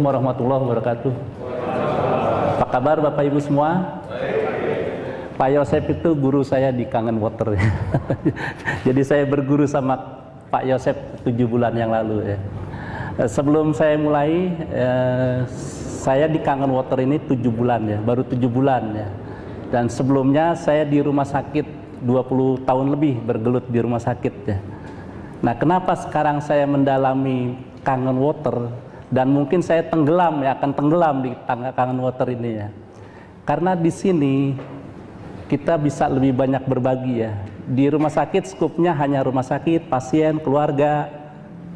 Assalamualaikum warahmatullahi wabarakatuh. Apa kabar Bapak Ibu semua? Pak Yosep itu guru saya di Kangen Water. Jadi saya berguru sama Pak Yosep 7 bulan yang lalu ya. Sebelum saya mulai, saya di Kangen Water ini 7 bulan ya, baru 7 bulan ya. Dan sebelumnya saya di rumah sakit 20 tahun lebih bergelut di rumah sakit ya. Nah, kenapa sekarang saya mendalami Kangen Water? Dan mungkin saya tenggelam ya, akan tenggelam di Kangen Water ini ya. Karena di sini kita bisa lebih banyak berbagi ya. Di rumah sakit skupnya hanya rumah sakit, pasien, keluarga,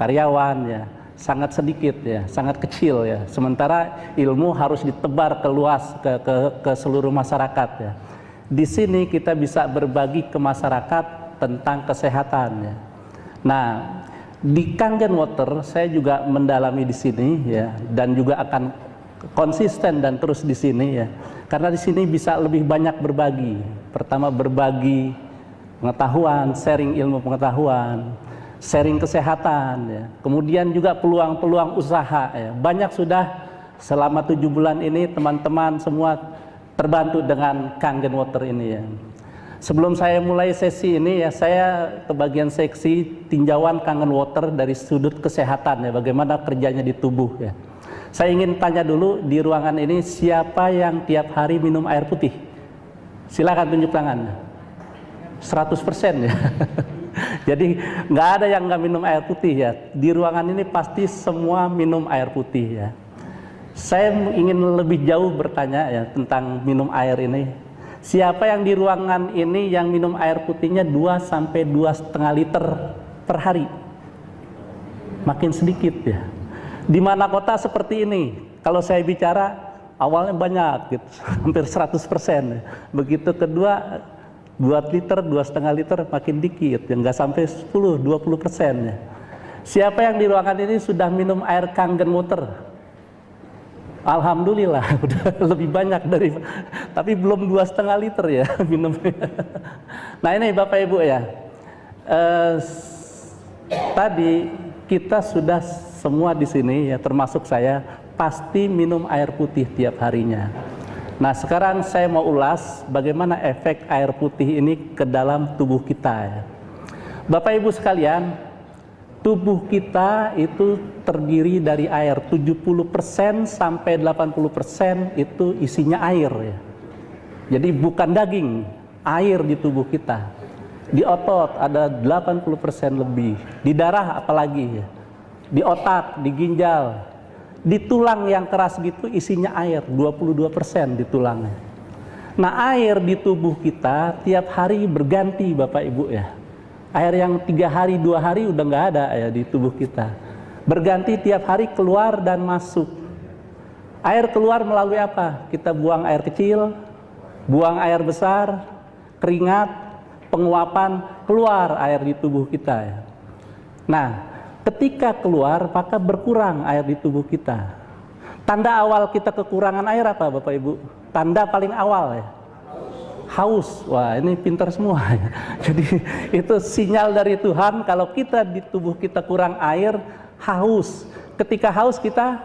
karyawan ya. Sangat sedikit ya, sangat kecil ya. Sementara ilmu harus ditebar ke luas, ke seluruh masyarakat ya. Di sini kita bisa berbagi ke masyarakat tentang kesehatan ya. Nah, di Kangen Water saya juga mendalami di sini ya, dan juga akan konsisten dan terus di sini ya. Karena di sini bisa lebih banyak berbagi. Pertama, berbagi pengetahuan, sharing ilmu pengetahuan, sharing kesehatan ya. Kemudian juga peluang-peluang usaha ya. Banyak sudah selama 7 bulan ini teman-teman semua terbantu dengan Kangen Water ini ya. Sebelum saya mulai sesi ini ya, saya ke bagian seksi tinjauan Kangen Water dari sudut kesehatan ya, bagaimana kerjanya di tubuh ya. Saya ingin tanya dulu di ruangan ini, siapa yang tiap hari minum air putih? Silakan tunjuk tangan. 100% ya. Jadi nggak ada yang nggak minum air putih ya. Di ruangan ini pasti semua minum air putih ya. Saya ingin lebih jauh bertanya ya tentang minum air ini. Siapa yang di ruangan ini yang minum air putihnya 2 sampai 2,5 liter per hari? Makin sedikit ya. Di mana kota seperti ini? Kalau saya bicara awalnya banyak gitu, hampir 100% ya. Begitu kedua 2 liter, 2,5 liter makin dikit, ya nggak sampai 10-20% ya. Siapa yang di ruangan ini sudah minum air Kangen Water? Alhamdulillah udah lebih banyak dari, tapi belum 2,5 liter ya minum. Nah ini Bapak Ibu ya, tadi kita sudah semua di sini ya, termasuk saya, pasti minum air putih tiap harinya. Nah sekarang saya mau ulas bagaimana efek air putih ini ke dalam tubuh kita ya. Bapak Ibu sekalian, tubuh kita itu terdiri dari air, 70% sampai 80% itu isinya air ya. Jadi bukan daging, air di tubuh kita. Di otot ada 80% lebih, di darah apalagi ya. Di otak, di ginjal, di tulang yang keras gitu isinya air, 22% di tulangnya. Nah air di tubuh kita tiap hari berganti Bapak Ibu ya. Air yang 3 hari, 2 hari udah nggak ada ya di tubuh kita. Berganti tiap hari keluar dan masuk. Air keluar melalui apa? Kita buang air kecil, buang air besar, keringat, penguapan, keluar air di tubuh kita ya. Nah, ketika keluar maka berkurang air di tubuh kita. Tanda awal kita kekurangan air apa Bapak Ibu? Tanda paling awal ya. Haus. Wah ini pintar semua ya. Jadi itu sinyal dari Tuhan kalau kita di tubuh kita kurang air, haus. Ketika haus kita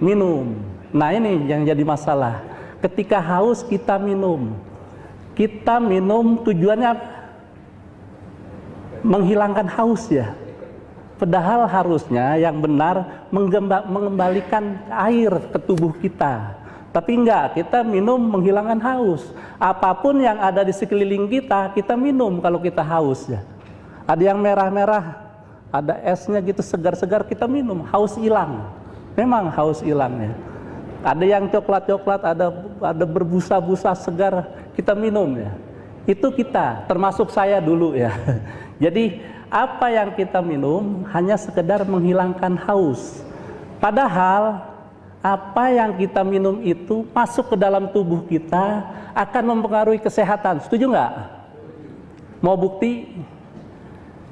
minum. Nah ini yang jadi masalah. Ketika haus kita minum. Kita minum tujuannya menghilangkan haus ya. Padahal harusnya yang benar mengembalikan air ke tubuh kita. Tapi enggak, kita minum menghilangkan haus. Apapun yang ada di sekeliling kita, kita minum kalau kita haus ya. Ada yang merah-merah, ada esnya gitu segar-segar, kita minum, haus hilang. Memang haus hilang ya. Ada yang coklat-coklat, ada berbusa-busa segar, kita minum ya. Itu kita, termasuk saya dulu ya. Jadi apa yang kita minum hanya sekedar menghilangkan haus. Padahal apa yang kita minum itu masuk ke dalam tubuh kita akan mempengaruhi kesehatan. Setuju nggak? Mau bukti?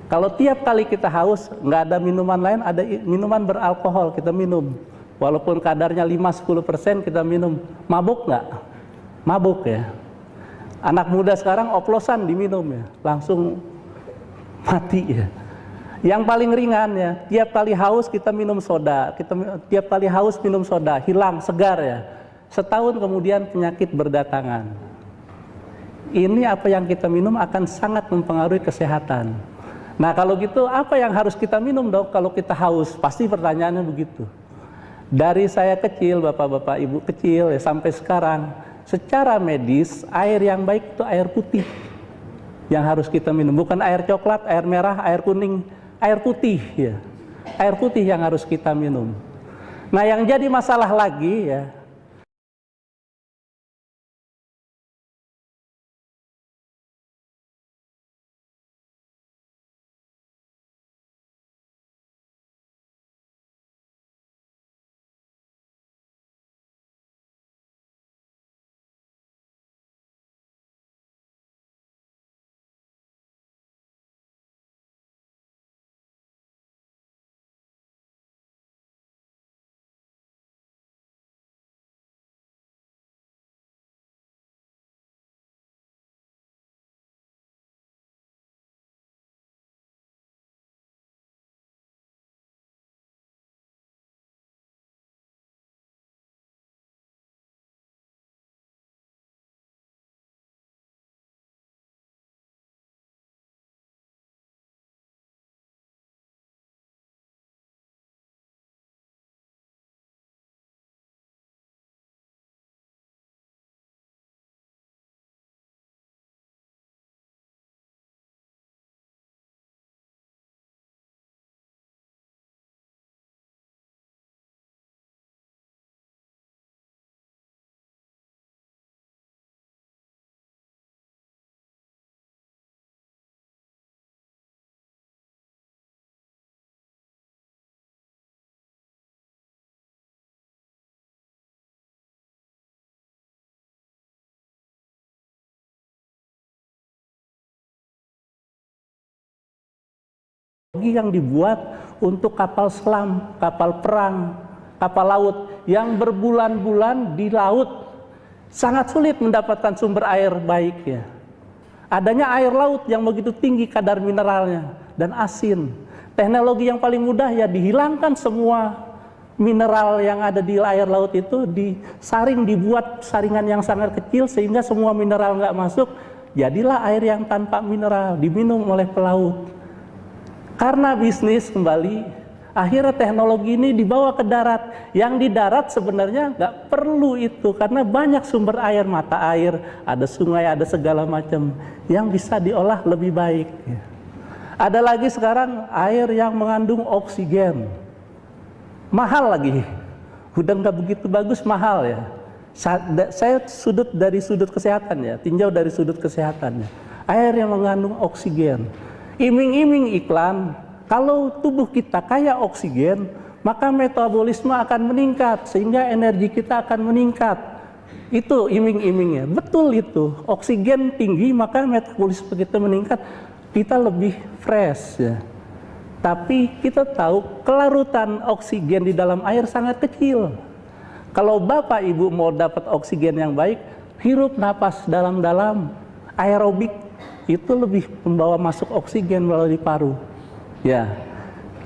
Kalau tiap kali kita haus, nggak ada minuman lain, ada minuman beralkohol kita minum. Walaupun kadarnya 5-10% kita minum. Mabuk nggak? Mabuk ya. Anak muda sekarang oplosan diminum ya, langsung mati ya. Yang paling ringan ya, tiap kali haus kita minum soda, tiap kali haus minum soda, hilang, segar ya. Setahun kemudian penyakit berdatangan. Ini apa yang kita minum akan sangat mempengaruhi kesehatan. Nah kalau gitu apa yang harus kita minum dok kalau kita haus? Pasti pertanyaannya begitu. Dari saya kecil, bapak-bapak, ibu kecil ya, sampai sekarang, secara medis air yang baik itu air putih yang harus kita minum, bukan air coklat, air merah, air kuning, air putih ya. Air putih yang harus kita minum. Nah yang jadi masalah lagi ya, yang dibuat untuk kapal selam, kapal perang, kapal laut yang berbulan-bulan di laut sangat sulit mendapatkan sumber air baik ya. Adanya air laut yang begitu tinggi kadar mineralnya dan asin. Teknologi yang paling mudah ya dihilangkan semua mineral yang ada di air laut itu, disaring, dibuat saringan yang sangat kecil sehingga semua mineral nggak masuk. Jadilah air yang tanpa mineral diminum oleh pelaut. Karena bisnis kembali, akhirnya teknologi ini dibawa ke darat. Yang di darat sebenarnya nggak perlu itu, karena banyak sumber air, mata air, ada sungai, ada segala macam yang bisa diolah lebih baik. Ada lagi sekarang air yang mengandung oksigen, mahal lagi, udah nggak begitu bagus, mahal ya. Saya dari sudut kesehatan ya, tinjau dari sudut kesehatannya. Air yang mengandung oksigen. Iming-iming iklan, kalau tubuh kita kaya oksigen, maka metabolisme akan meningkat, sehingga energi kita akan meningkat. Itu iming-imingnya, betul itu. Oksigen tinggi, maka metabolisme kita meningkat, kita lebih fresh ya. Tapi kita tahu kelarutan oksigen di dalam air sangat kecil. Kalau bapak ibu mau dapat oksigen yang baik, hirup napas dalam-dalam, aerobik, itu lebih membawa masuk oksigen melalui paru. Ya,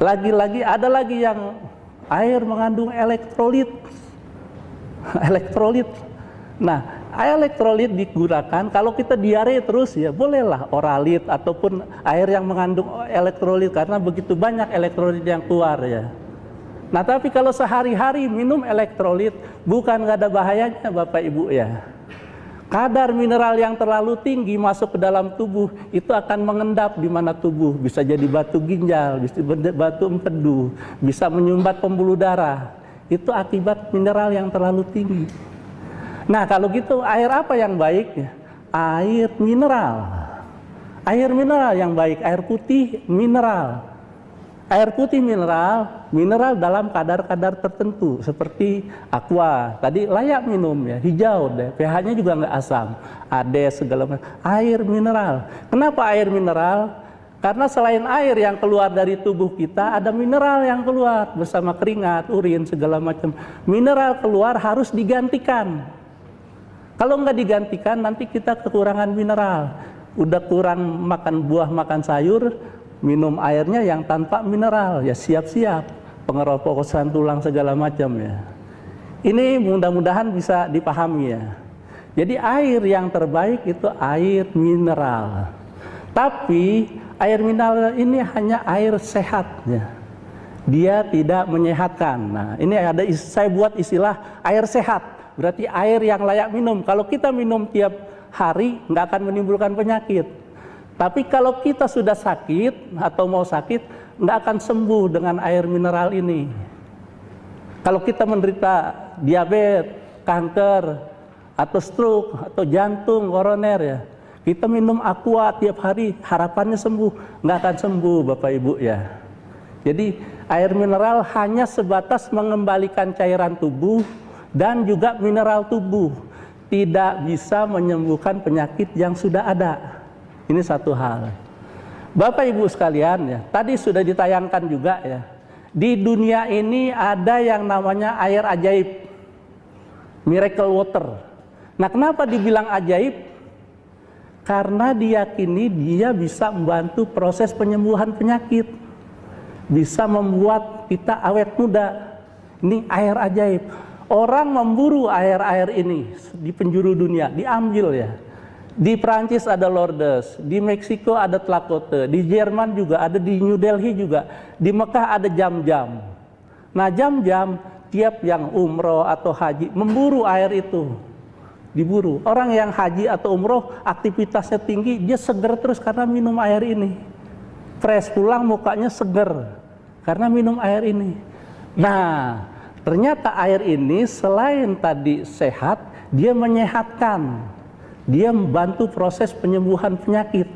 lagi-lagi ada lagi yang air mengandung elektrolit. Elektrolit. Nah, elektrolit digunakan kalau kita diare terus ya bolehlah oralit ataupun air yang mengandung elektrolit karena begitu banyak elektrolit yang keluar ya. Nah, tapi kalau sehari-hari minum elektrolit bukan nggak ada bahayanya Bapak Ibu ya. Kadar mineral yang terlalu tinggi masuk ke dalam tubuh itu akan mengendap di mana tubuh, bisa jadi batu ginjal, bisa batu empedu, bisa menyumbat pembuluh darah. Itu akibat mineral yang terlalu tinggi. Nah, kalau gitu air apa yang baik? Air mineral. Air mineral yang baik, air putih mineral. Air putih mineral dalam kadar-kadar tertentu seperti aqua. Tadi layak minum ya, hijau deh, pH-nya juga nggak asam. Ada segala macam. Air mineral. Kenapa air mineral? Karena selain air yang keluar dari tubuh kita, ada mineral yang keluar bersama keringat, urin, segala macam. Mineral keluar harus digantikan. Kalau nggak digantikan, nanti kita kekurangan mineral. Udah kurang makan buah, makan sayur, minum airnya yang tanpa mineral, ya siap-siap pengeroposan tulang segala macam ya. Ini mudah-mudahan bisa dipahami ya. Jadi air yang terbaik itu air mineral. Tapi air mineral ini hanya air sehat ya. Dia tidak menyehatkan. Nah, ini saya buat istilah air sehat. Berarti air yang layak minum. Kalau kita minum tiap hari nggak akan menimbulkan penyakit. Tapi kalau kita sudah sakit atau mau sakit, nggak akan sembuh dengan air mineral ini. Kalau kita menderita diabetes, kanker, atau stroke, atau jantung, koroner ya, kita minum aqua tiap hari, harapannya sembuh. Nggak akan sembuh Bapak Ibu ya. Jadi air mineral hanya sebatas mengembalikan cairan tubuh dan juga mineral tubuh. Tidak bisa menyembuhkan penyakit yang sudah ada. Ini satu hal. Bapak Ibu sekalian ya, tadi sudah ditayangkan juga ya. Di dunia ini ada yang namanya air ajaib. Miracle water. Nah, kenapa dibilang ajaib? Karena diyakini dia bisa membantu proses penyembuhan penyakit. Bisa membuat kita awet muda. Ini air ajaib. Orang memburu air-air ini di penjuru dunia, diambil ya. Di Prancis ada Lourdes, di Meksiko ada Tlacote, di Jerman juga ada, di New Delhi juga, di Mekah ada Jam-Jam. Nah, Jam-Jam tiap yang umroh atau haji memburu air itu. Diburu. Orang yang haji atau umroh aktivitasnya tinggi, dia seger terus karena minum air ini. Fresh, pulang mukanya seger karena minum air ini. Nah, ternyata air ini selain tadi sehat, dia menyehatkan. Dia membantu proses penyembuhan penyakit.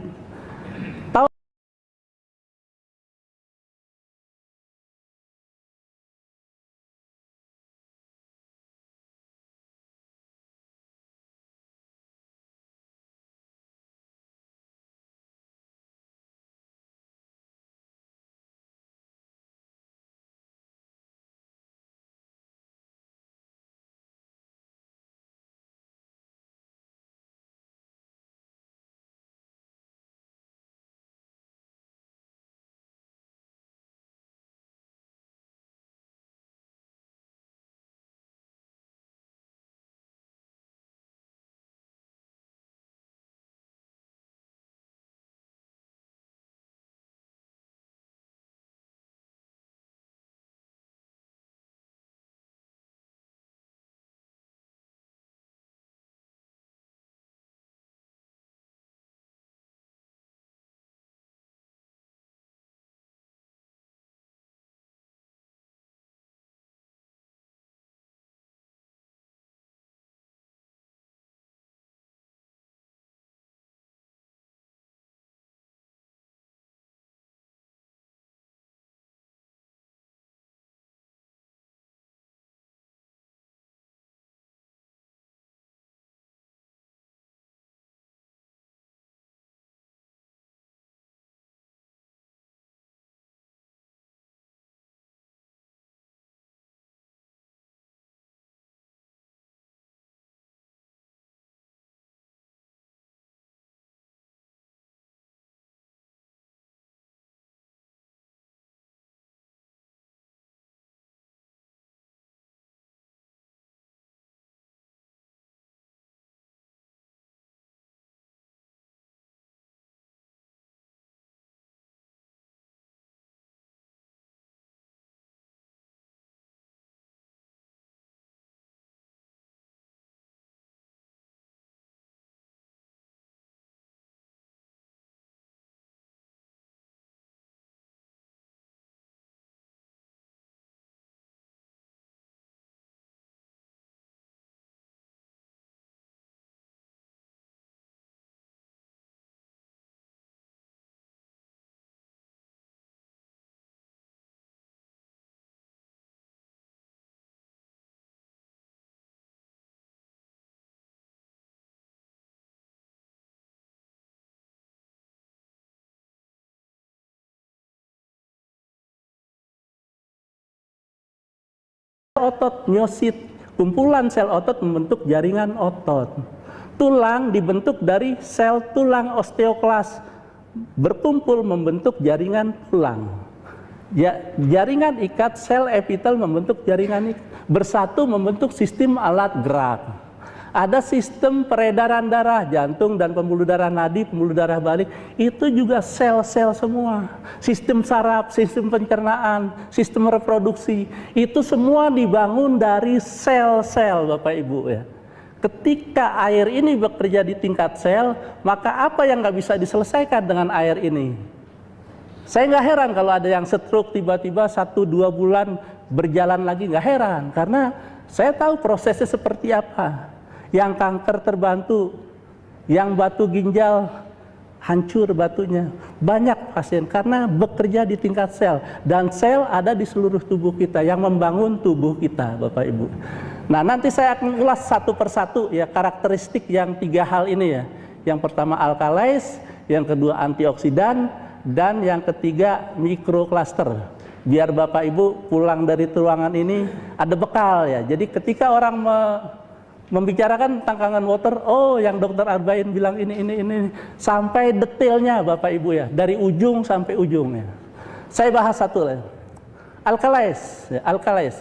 Otot miosit, kumpulan sel otot membentuk jaringan otot. Tulang dibentuk dari sel tulang osteoklas, berkumpul membentuk jaringan tulang. Ya, jaringan ikat sel epitel membentuk jaringan ikat, bersatu membentuk sistem alat gerak. Ada sistem peredaran darah, jantung dan pembuluh darah nadi, pembuluh darah balik, itu juga sel-sel semua. Sistem saraf, sistem pencernaan, sistem reproduksi, itu semua dibangun dari sel-sel Bapak Ibu ya. Ketika air ini bekerja di tingkat sel, maka apa yang nggak bisa diselesaikan dengan air ini? Saya nggak heran kalau ada yang stroke tiba-tiba 1-2 bulan berjalan lagi, nggak heran. Karena saya tahu prosesnya seperti apa. Yang kanker terbantu, yang batu ginjal hancur batunya. Banyak pasien karena bekerja di tingkat sel. Dan sel ada di seluruh tubuh kita yang membangun tubuh kita Bapak Ibu. Nah nanti saya akan ulas satu persatu ya karakteristik yang 3 hal ini ya. Yang pertama alkalais, yang kedua antioksidan, dan yang ketiga mikrokluster. Biar Bapak Ibu pulang dari ruangan ini ada bekal ya. Jadi ketika orang membicarakan tentang kangen water, oh yang dokter Arbain bilang ini, sampai detailnya Bapak Ibu ya, dari ujung sampai ujungnya. Saya bahas satu lah. Alkalais, ya, alkalais.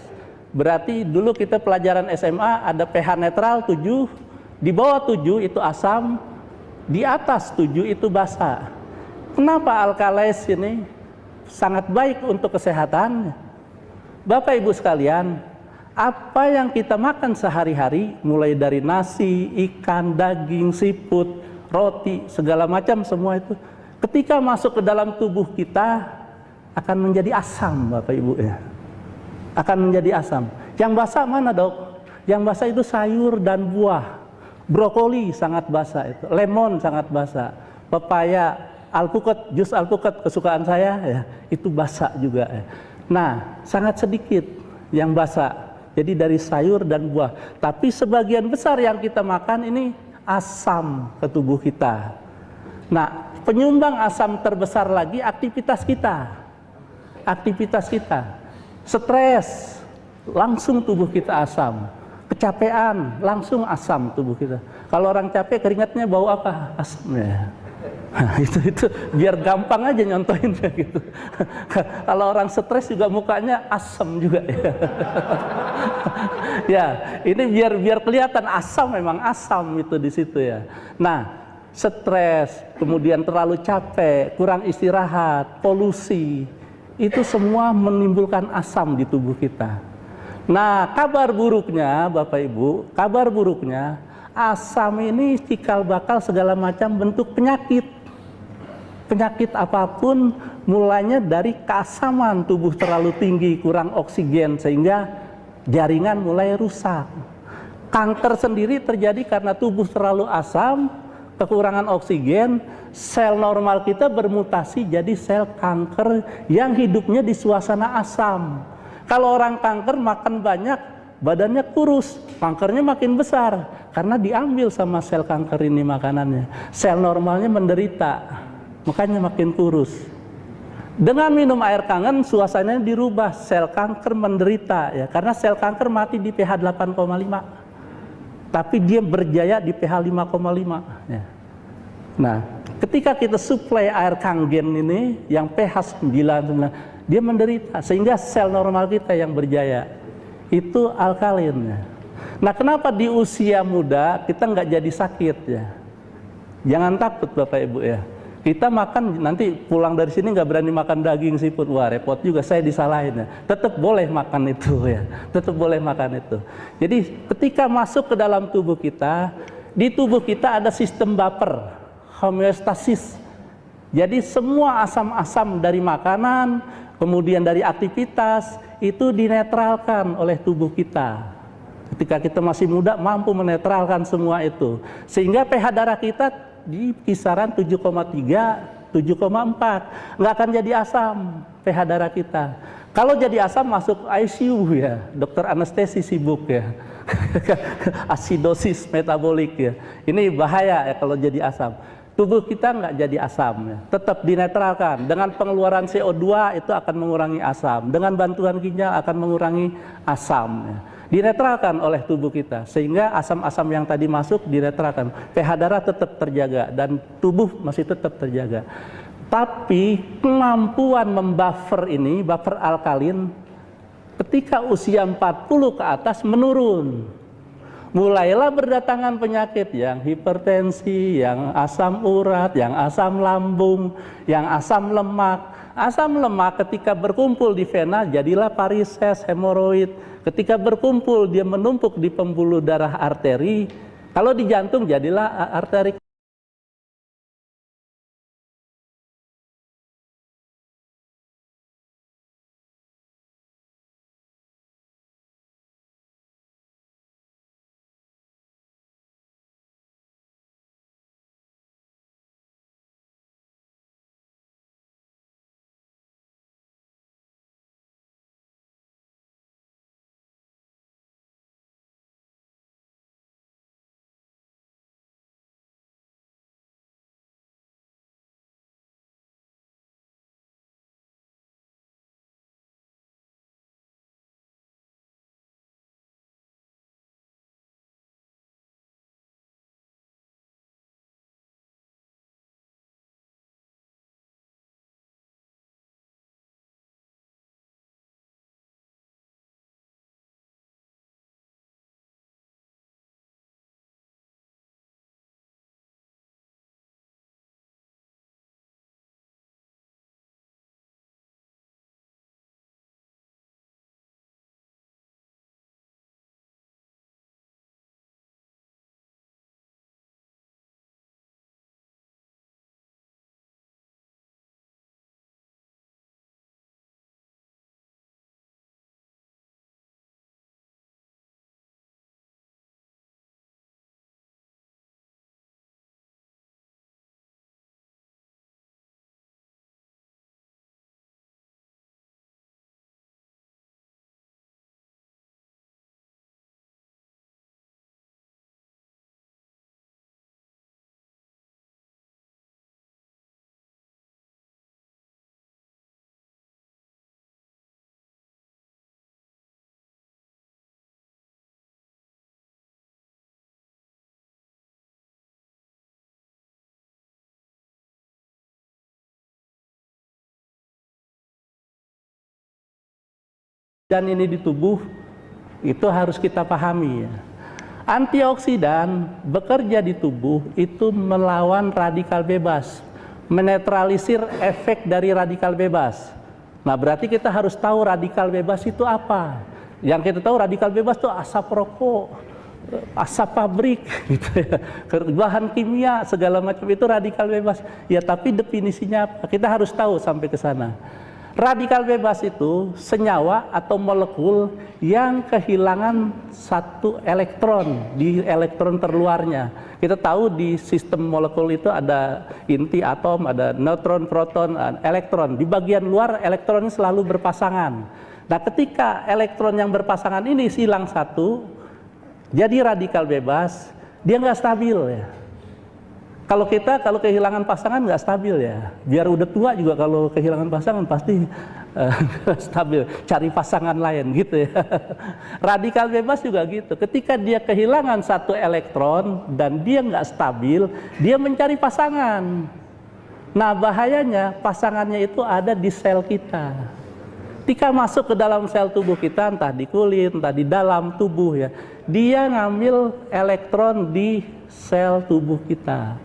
Berarti dulu kita pelajaran SMA ada pH netral 7, di bawah 7 itu asam, di atas 7 itu basa. Kenapa alkalais ini sangat baik untuk kesehatan? Bapak Ibu sekalian, apa yang kita makan sehari-hari, mulai dari nasi, ikan, daging, siput, roti, segala macam semua itu, ketika masuk ke dalam tubuh kita akan menjadi asam Bapak Ibu ya. Akan menjadi asam. Yang basah mana dok? Yang basah itu sayur dan buah. Brokoli sangat basah itu, lemon sangat basah, pepaya, alpukat, jus alpukat kesukaan saya ya, itu basah juga ya. Nah, sangat sedikit yang basah. Jadi dari sayur dan buah. Tapi sebagian besar yang kita makan ini asam ke tubuh kita. Nah, penyumbang asam terbesar lagi aktivitas kita. Aktivitas kita. Stres, langsung tubuh kita asam. Kecapean, langsung asam tubuh kita. Kalau orang capek keringatnya bau apa? Asam ya. Nah, itu biar gampang aja nyontohinnya gitu. Kalau orang stres juga mukanya asam juga ya. Ya, ini biar kelihatan asam, memang asam itu di situ ya. Nah, stres, kemudian terlalu capek, kurang istirahat, polusi, itu semua menimbulkan asam di tubuh kita. Nah, kabar buruknya Bapak Ibu, kabar buruknya asam ini cikal bakal segala macam bentuk penyakit. Penyakit apapun mulanya dari keasaman, tubuh terlalu tinggi, kurang oksigen sehingga jaringan mulai rusak. Kanker sendiri terjadi karena tubuh terlalu asam, kekurangan oksigen, sel normal kita bermutasi jadi sel kanker yang hidupnya di suasana asam. Kalau orang kanker makan banyak, badannya kurus, kankernya makin besar karena diambil sama sel kanker ini makanannya. Sel normalnya menderita, makanya makin kurus. Dengan minum air kangen suasananya dirubah, sel kanker menderita ya, karena sel kanker mati di pH 8,5. Tapi dia berjaya di pH 5,5 ya. Nah, ketika kita suplai air kangen ini yang pH 9, dia menderita sehingga sel normal kita yang berjaya. Itu alkalin ya. Nah, kenapa di usia muda kita nggak jadi sakit ya? Jangan takut Bapak Ibu ya. Kita makan, nanti pulang dari sini nggak berani makan daging siput, wah repot juga, saya disalahin ya. Tetap boleh makan itu ya, tetap boleh makan itu. Jadi ketika masuk ke dalam tubuh kita, di tubuh kita ada sistem baper, homeostasis. Jadi semua asam-asam dari makanan, kemudian dari aktivitas, itu dinetralkan oleh tubuh kita. Ketika kita masih muda mampu menetralkan semua itu. Sehingga pH darah kita di kisaran 7,3, 7,4, nggak akan jadi asam pH darah kita. Kalau jadi asam masuk ICU ya, dokter anestesi sibuk ya. Asidosis metabolik ya. Ini bahaya ya kalau jadi asam. Tubuh kita nggak jadi asam ya, tetap dinetralkan. Dengan pengeluaran CO2 itu akan mengurangi asam. Dengan bantuan ginjal akan mengurangi asam ya. Dinetralkan oleh tubuh kita sehingga asam-asam yang tadi masuk dinetralkan, pH darah tetap terjaga dan tubuh masih tetap terjaga. Tapi kemampuan membuffer ini, buffer alkalin, ketika usia 40 ke atas menurun. Mulailah berdatangan penyakit yang hipertensi, yang asam urat, yang asam lambung, yang asam lemak. Asam lemak ketika berkumpul di vena jadilah varises, hemoroid. Ketika berkumpul dia menumpuk di pembuluh darah arteri. Kalau di jantung jadilah arteri. Dan ini di tubuh itu harus kita pahami ya. Antioksidan bekerja di tubuh itu melawan radikal bebas, menetralisir efek dari radikal bebas. Nah, berarti kita harus tahu radikal bebas itu apa. Yang kita tahu radikal bebas itu asap rokok, asap pabrik, gitu ya. Bahan kimia segala macam itu radikal bebas. Ya, tapi definisinya apa? Kita harus tahu sampai ke sana. Radikal bebas itu senyawa atau molekul yang kehilangan satu elektron di elektron terluarnya. Kita tahu di sistem molekul itu ada inti atom, ada neutron, proton, elektron. Di bagian luar elektronnya selalu berpasangan. Nah, ketika elektron yang berpasangan ini hilang satu, jadi radikal bebas, dia nggak stabil ya. Kalau kehilangan pasangan nggak stabil ya. Biar udah tua juga kalau kehilangan pasangan pasti stabil. Cari pasangan lain gitu ya. Radikal bebas juga gitu. Ketika dia kehilangan satu elektron dan dia nggak stabil, dia mencari pasangan. Nah, bahayanya pasangannya itu ada di sel kita. Ketika masuk ke dalam sel tubuh kita, entah di kulit, entah di dalam tubuh ya, dia ngambil elektron di sel tubuh kita.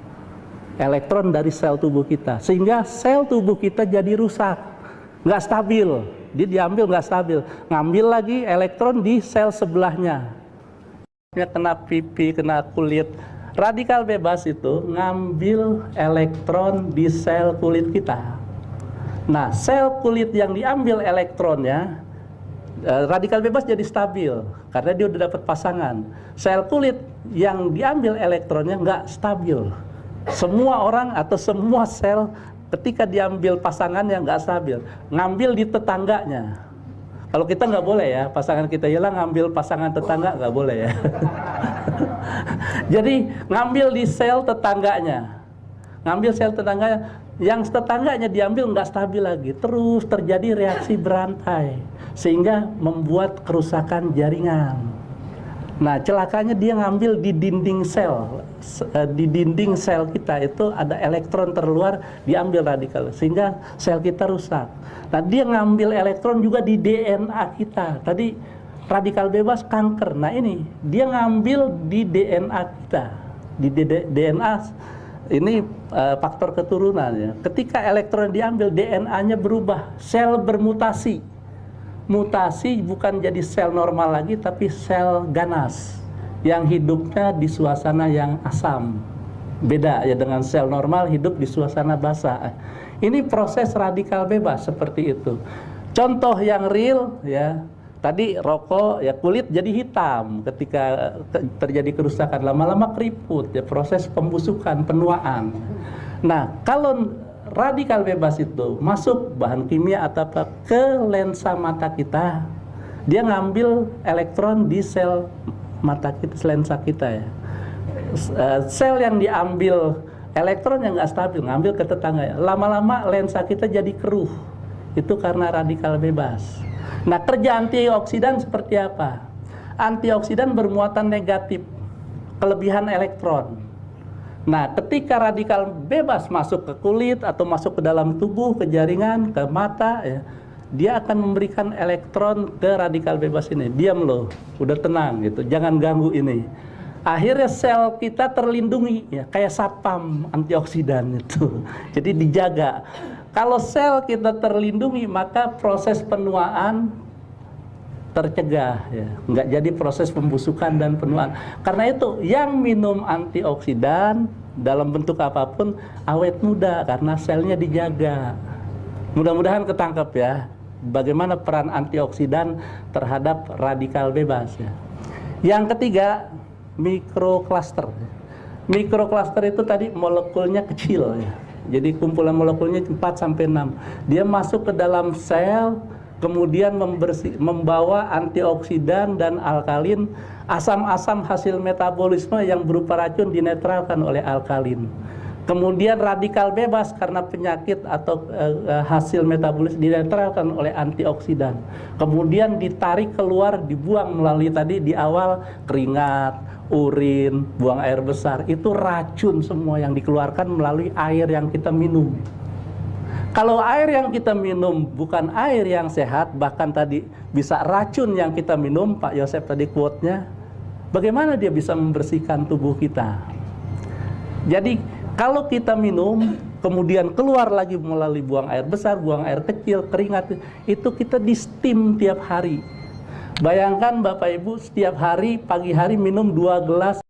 Elektron dari sel tubuh kita, sehingga sel tubuh kita jadi rusak, nggak stabil. Dia diambil nggak stabil, ngambil lagi elektron di sel sebelahnya. Kena pipi, kena kulit. Radikal bebas itu ngambil elektron di sel kulit kita. Nah, sel kulit yang diambil elektronnya, radikal bebas jadi stabil karena dia udah dapat pasangan. Sel kulit yang diambil elektronnya nggak stabil. Semua orang atau semua sel ketika diambil pasangan yang nggak stabil, ngambil di tetangganya. Kalau kita nggak boleh ya, pasangan kita hilang, ngambil pasangan tetangga nggak boleh ya. Jadi ngambil di sel tetangganya, ngambil sel tetangganya, yang tetangganya diambil nggak stabil lagi, terus terjadi reaksi berantai sehingga membuat kerusakan jaringan. Nah, celakanya dia ngambil di dinding sel. di dinding sel kita itu ada elektron terluar, diambil radikal sehingga sel kita rusak. Nah, dia ngambil elektron juga di DNA kita. Tadi radikal bebas kanker. Nah, ini dia ngambil di DNA kita. Di DNA ini faktor keturunannya. Ketika elektron diambil, DNA-nya berubah, sel bermutasi. Mutasi bukan jadi sel normal lagi, tapi sel ganas yang hidupnya di suasana yang asam. Beda ya dengan sel normal hidup di suasana basah. Ini proses radikal bebas seperti itu. Contoh yang real ya, tadi rokok ya, kulit jadi hitam ketika terjadi kerusakan, lama-lama keriput ya, proses pembusukan, penuaan. Nah, kalau radikal bebas itu masuk bahan kimia atau apa ke lensa mata kita, dia ngambil elektron di sel mata kita, lensa kita ya. Sel yang diambil elektron yang nggak stabil, ngambil ke tetangga, lama-lama lensa kita jadi keruh. Itu karena radikal bebas. Nah, kerja antioksidan seperti apa? Antioksidan bermuatan negatif, kelebihan elektron. Nah, ketika radikal bebas masuk ke kulit atau masuk ke dalam tubuh, ke jaringan, ke mata, ya, dia akan memberikan elektron ke radikal bebas ini. Diam loh, udah tenang gitu, jangan ganggu ini. Akhirnya sel kita terlindungi, ya, kayak satpam antioksidan itu. Jadi dijaga. Kalau sel kita terlindungi, maka proses penuaan tercegah, ya, nggak jadi proses pembusukan dan penuaan. Karena itu yang minum antioksidan dalam bentuk apapun awet muda karena selnya dijaga. Mudah-mudahan ketangkep ya bagaimana peran antioksidan terhadap radikal bebas ya. Yang ketiga, mikrokluster. Mikrokluster itu tadi molekulnya kecil ya. Jadi kumpulan molekulnya 4 sampai 6. Dia masuk ke dalam sel, kemudian membawa antioksidan dan alkalin, asam-asam hasil metabolisme yang berupa racun dinetralkan oleh alkalin. Kemudian radikal bebas karena penyakit atau hasil metabolis dinetralkan oleh antioksidan. Kemudian ditarik keluar, dibuang melalui tadi di awal keringat, urin, buang air besar. Itu racun semua yang dikeluarkan melalui air yang kita minum. Kalau air yang kita minum bukan air yang sehat, bahkan tadi bisa racun yang kita minum, Pak Yosef tadi quote-nya, bagaimana dia bisa membersihkan tubuh kita? Jadi kalau kita minum, kemudian keluar lagi melalui buang air besar, buang air kecil, keringat, itu kita di steam tiap hari. Bayangkan Bapak Ibu setiap hari, pagi hari minum 2 gelas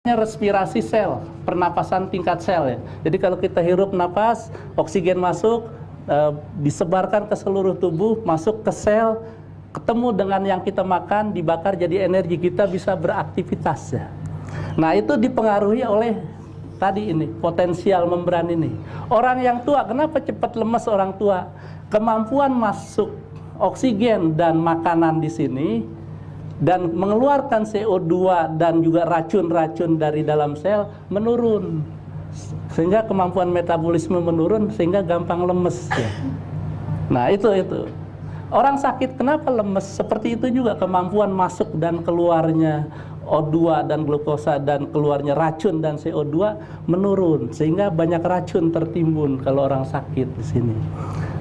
respirasi sel, pernapasan tingkat sel ya. Jadi kalau kita hirup napas, oksigen masuk, disebarkan ke seluruh tubuh, masuk ke sel, ketemu dengan yang kita makan, dibakar jadi energi, kita bisa beraktivitas ya. Nah itu dipengaruhi oleh tadi ini, potensial membran ini. Orang yang tua, kenapa cepat lemas orang tua? Kemampuan masuk oksigen dan makanan di sini dan mengeluarkan CO2 dan juga racun-racun dari dalam sel menurun, sehingga kemampuan metabolisme menurun, sehingga gampang lemes ya. Nah itu orang sakit kenapa lemes? Seperti itu juga, kemampuan masuk dan keluarnya O2 dan glukosa dan keluarnya racun dan CO2 menurun, sehingga banyak racun tertimbun kalau orang sakit di sini.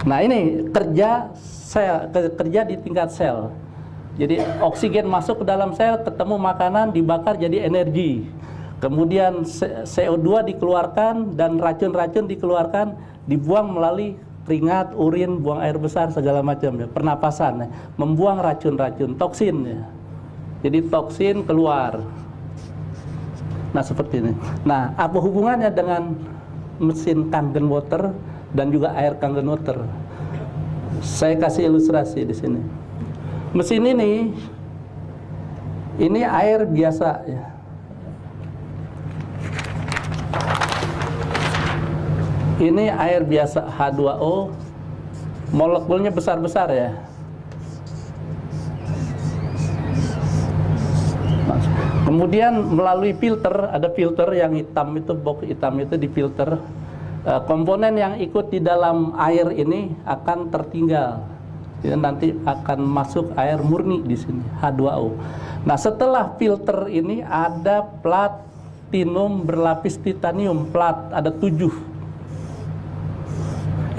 Nah ini kerja sel, kerja di tingkat sel. Jadi oksigen masuk ke dalam sel, ketemu makanan, dibakar jadi energi. Kemudian CO2 dikeluarkan dan racun-racun dikeluarkan, dibuang melalui keringat, urin, buang air besar, segala macam ya. Pernapasan ya, membuang racun-racun, toksin ya. Jadi toksin keluar. Nah seperti ini. Nah apa hubungannya dengan mesin Kangen water dan juga air Kangen water? Saya kasih ilustrasi di sini. Mesin ini air biasa ya. Ini air biasa H2O, molekulnya besar-besar ya. Kemudian melalui filter, ada filter yang hitam itu, box hitam itu difilter. Komponen yang ikut di dalam air ini akan tertinggal. Ya, nanti akan masuk air murni di sini, H2O. Nah, setelah filter ini ada platinum berlapis titanium, ada 7.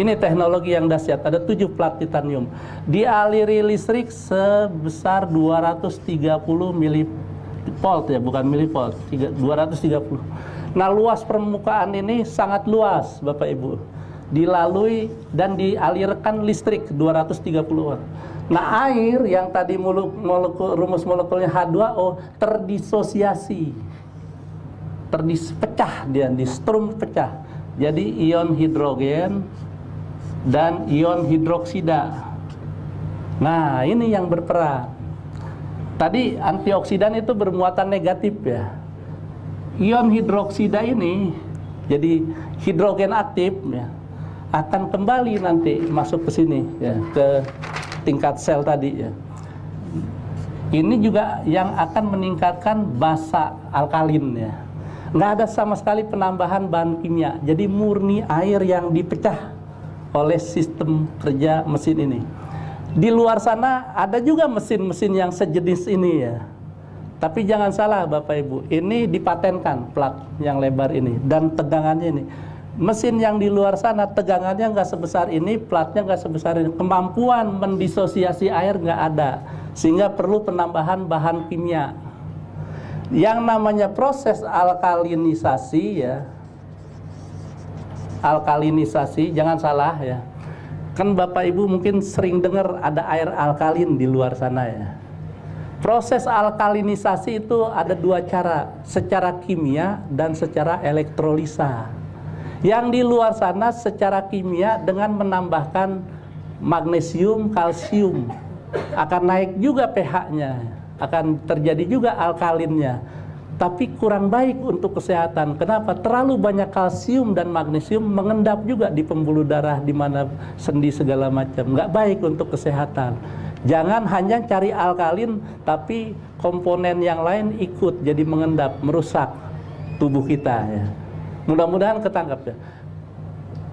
Ini teknologi yang dahsyat, ada 7 plat titanium. Dialiri listrik sebesar 230 milivolt ya, bukan milivolt, 230. Nah, luas permukaan ini sangat luas, Bapak Ibu. Dilalui dan dialirkan listrik 230 watt. Nah, air yang tadi rumus molekulnya H2O terdisosiasi, pecah dia, di strum pecah. Jadi ion hidrogen dan ion hidroksida. Nah, ini yang berperan. Tadi antioksidan itu bermuatan negatif ya. Ion hidroksida ini jadi hidrogen aktif ya, akan kembali nanti masuk ke sini ya, ke tingkat sel tadi ya. Ini juga yang akan meningkatkan basa alkalin ya. Nggak ada sama sekali penambahan bahan kimia. Jadi murni air yang dipecah oleh sistem kerja mesin ini. Di luar sana ada juga mesin-mesin yang sejenis ini ya. Tapi jangan salah Bapak Ibu, ini dipatenkan plat yang lebar ini dan tegangannya ini. Mesin yang di luar sana tegangannya nggak sebesar ini, platnya nggak sebesar ini. Kemampuan mendisosiasi air nggak ada, sehingga perlu penambahan bahan kimia. Yang namanya proses alkalinisasi ya, alkalinisasi jangan salah ya. Kan Bapak Ibu mungkin sering dengar ada air alkalin di luar sana ya. Proses alkalinisasi itu ada 2 cara, secara kimia dan secara elektrolisa. Yang di luar sana secara kimia dengan menambahkan magnesium, kalsium, akan naik juga pH-nya, akan terjadi juga alkalinnya. Tapi kurang baik untuk kesehatan. Kenapa? Terlalu banyak kalsium dan magnesium mengendap juga di pembuluh darah, di mana sendi segala macam. Nggak baik untuk kesehatan. Jangan hanya cari alkalin, tapi komponen yang lain ikut jadi mengendap, merusak tubuh kita ya. Mudah-mudahan ketangkap ya.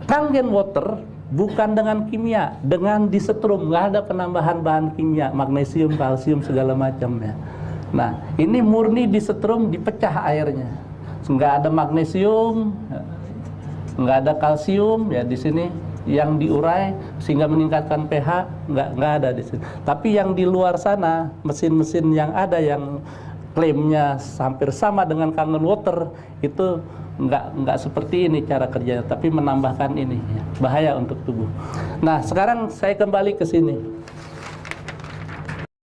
Kangen water bukan dengan kimia, dengan disetrum, nggak ada penambahan bahan kimia, magnesium, kalsium segala macam ya. Nah, ini murni disetrum, dipecah airnya. Nggak ada magnesium, nggak ada kalsium ya di sini yang diurai sehingga meningkatkan pH, nggak ada di sini. Tapi yang di luar sana, mesin-mesin yang ada yang klaimnya hampir sama dengan Kangen water itu nggak seperti ini cara kerjanya, tapi menambahkan ini ya, bahaya untuk tubuh. Nah, sekarang saya kembali ke sini.